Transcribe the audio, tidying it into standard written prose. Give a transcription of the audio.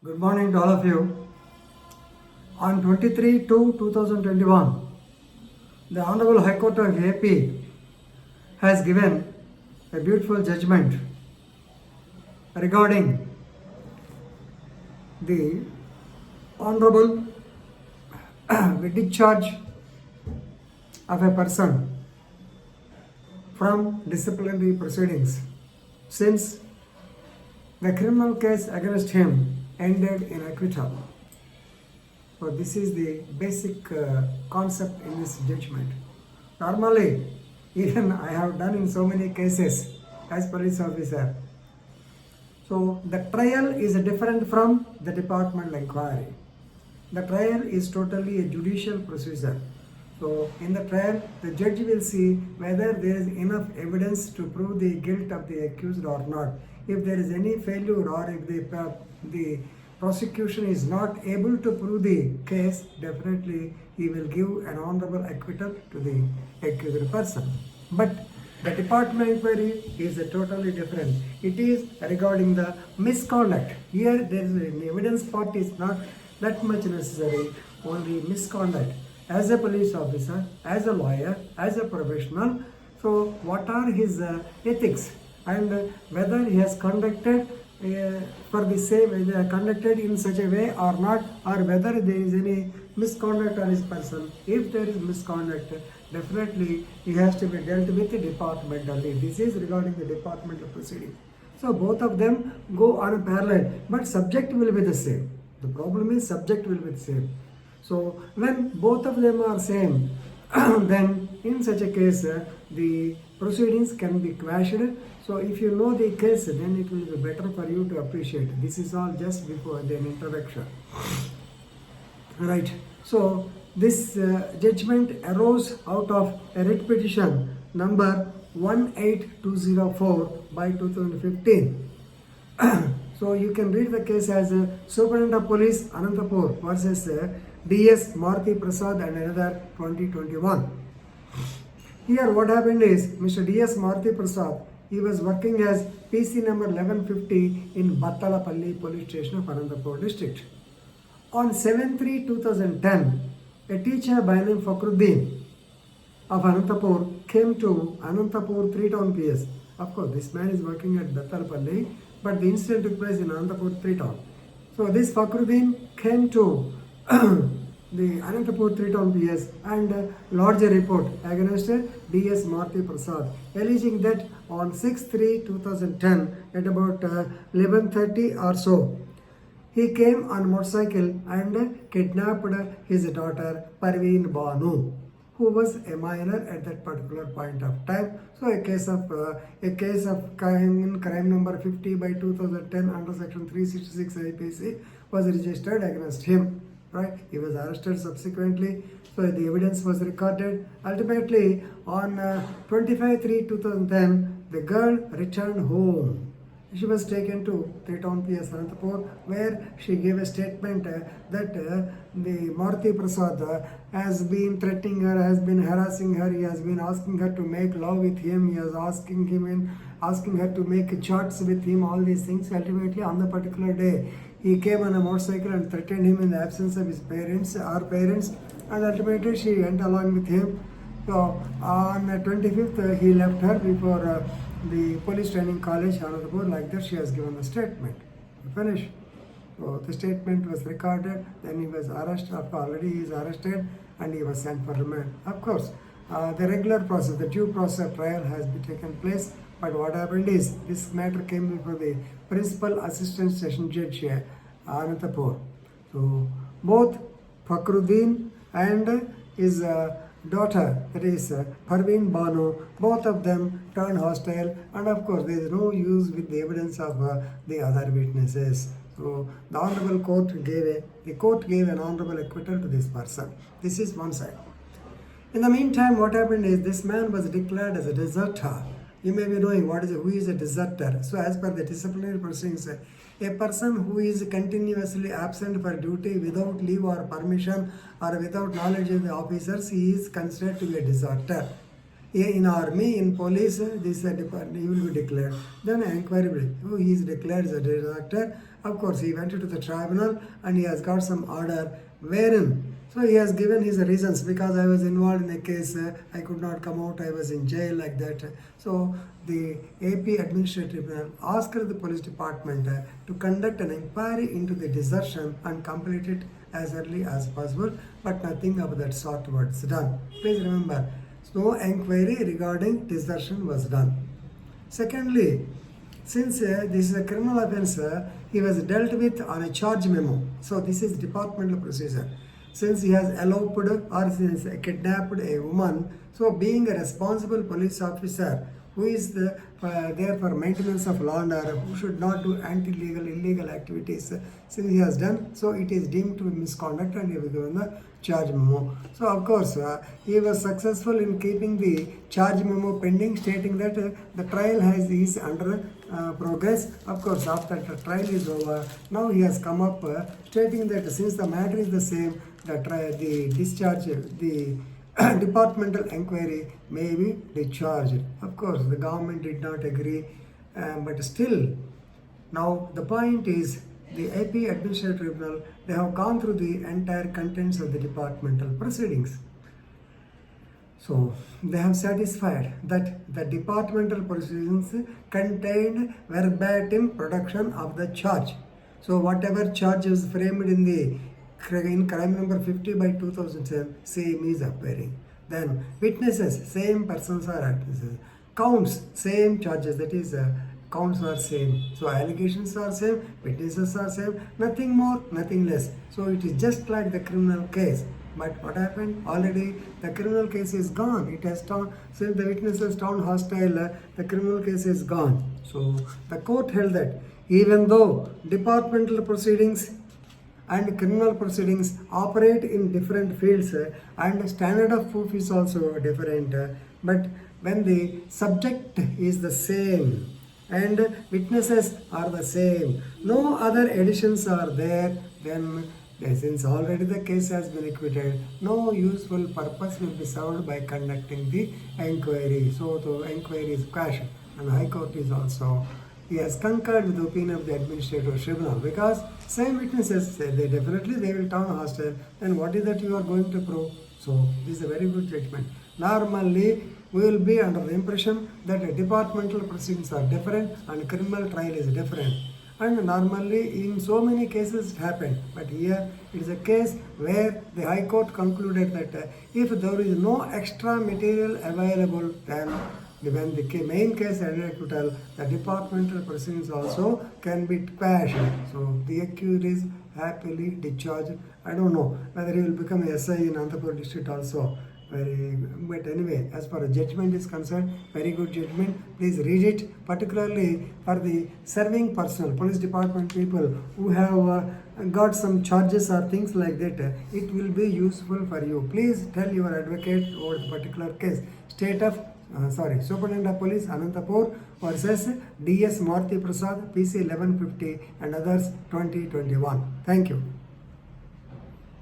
Good morning to all of you. On 23/2/2021, the Honorable High Court of AP has given a beautiful judgment regarding the honorable discharge of a person from disciplinary proceedings since the criminal case against him ended in acquittal. So this is the basic concept in this judgment. Normally, even I have done in so many cases as police officer. So the trial is different from the departmental inquiry. The trial is totally a judicial procedure. So in the trial, the judge will see whether there is enough evidence to prove the guilt of the accused or not. If there is any failure or if the prosecution is not able to prove the case, definitely he will give an honorable acquittal to the accused person. But the department inquiry is totally different. It is regarding the misconduct. Here there is an evidence part is not that much necessary, only misconduct. As a police officer, as a lawyer, as a professional, so what are his ethics and whether he has conducted for the same conducted in such a way or not, or whether there is any misconduct on his person. If there is misconduct, definitely he has to be dealt with departmentally. This is regarding the departmental proceeding. So both of them go on a parallel, but subject will be the same. The problem is subject will be the same. So when both of them are same, then in such a case the proceedings can be quashed. So if you know the case, then it will be better for you to appreciate. This is all just before the introduction. Right. So this judgment arose out of a writ petition number 18204 by 2015. So you can read the case as Superintendent of Police Anantapur versus DS Maruti Prasad and another 2021. Here what happened is Mr. DS Maruti Prasad, he was working as PC number 1150 in Battalapalli Police Station of Anantapur district. On 7/3/2010, a teacher by name Fakhruddin of Anantapur came to Anantapur 3-town PS. Of course, this man is working at Battalapalli, but the incident took place in Anantapur 3-town. So this Fakhruddin came to the Anantapur 3-town PS and lodged a report against DS Maruti Prasad, alleging that on 6/3/2010 at about 11:30 or so, he came on motorcycle and kidnapped his daughter Parveen Banu, who was a minor at that particular point of time. So a case of crime number 50 by 2010 under section 366 IPC was registered against him. Right? He was arrested subsequently. So the evidence was recorded. Ultimately, on 25/3/2010, the girl returned home. She was taken to 3-town PS Anantapur, where she gave a statement that the Maruti Prasad has been threatening her, has been harassing her, he has been asking her to make love with him, he is asking her to make charts with him, all these things. Ultimately, on the particular day, he came on a motorcycle and threatened him in the absence of his parents, and ultimately she went along with him. So on 25th, he left her before the police training college, Anantapur. Like that, she has given a statement. Finish. So the statement was recorded. Then he was arrested. Already he is arrested and he was sent for remand. Of course, the regular process, the due process trial has been taken place. But what happened is this matter came before the principal assistant session judge Anantapur. So both Fakhruddin and his daughter, that is Parveen Banu, both of them turned hostile, and of course there is no use with the evidence of the other witnesses. So the honorable court gave an honorable acquittal to this person. This is one side. In the meantime, what happened is this man was declared as a deserter. You may be knowing who is a deserter. So as per the disciplinary proceedings, a person who is continuously absent for duty without leave or permission or without knowledge of the officers, he is considered to be a deserter. In army, in police, this department, he will be declared. Then inquiry will be, oh, he is declared as a director. Of course, he went to the tribunal and he has got some order wherein. So he has given his reasons, because I was involved in a case, I could not come out, I was in jail, like that. So the AP Administrative Tribunal asked the police department to conduct an inquiry into the desertion and complete it as early as possible, but nothing of that sort was done. Please remember, no inquiry regarding desertion was done. Secondly, since this is a criminal offence, he was dealt with on a charge memo. So this is departmental procedure. Since he has eloped or since kidnapped a woman, so being a responsible police officer who is there for maintenance of law and order, who should not do anti-legal, illegal activities, since he has done, so it is deemed to be misconduct and he was given the charge memo. So of course, he was successful in keeping the charge memo pending, stating that the trial is under progress. Of course, after the trial is over, now he has come up stating that since the matter is the same, the discharge, the departmental inquiry may be discharged. Of course, the government did not agree, but still, now the point is, the AP Administrative Tribunal, they have gone through the entire contents of the departmental proceedings. So they have satisfied that the departmental proceedings contained verbatim production of the charge. So whatever charge is framed in crime number 50 by 2007, same is appearing. Then witnesses, same persons are witnesses. Counts, same charges, that is counts are same. So allegations are same, witnesses are same, nothing more, nothing less. So it is just like the criminal case. But what happened? Already the criminal case is gone. It has turned, since the witnesses turned hostile, the criminal case is gone. So the court held that even though departmental proceedings and criminal proceedings operate in different fields and standard of proof is also different, but when the subject is the same and witnesses are the same, no other additions are there, then since already the case has been acquitted, no useful purpose will be served by conducting the inquiry. So the inquiry is quashed, and High Court is also, he has concurred with the opinion of the Administrative Tribunal, because same witnesses say they will turn hostile, then what is that you are going to prove? So this is a very good judgment. Normally we will be under the impression that departmental proceedings are different and criminal trial is different. And normally in so many cases it happened, but here it is a case where the High Court concluded that if there is no extra material available, then when the main case ended acquittal, the departmental proceedings also can be quashed. So the accused is happily discharged. I don't know whether he will become a SI in Anantapur district also. But anyway, as far as judgment is concerned, very good judgment. Please read it, particularly for the serving personnel, police department people who have got some charges or things like that. It will be useful for you. Please tell your advocate over the particular case. Superintendent of Police Anantapur versus DS Marti Prasad, PC 1150 and others 2021. Thank you.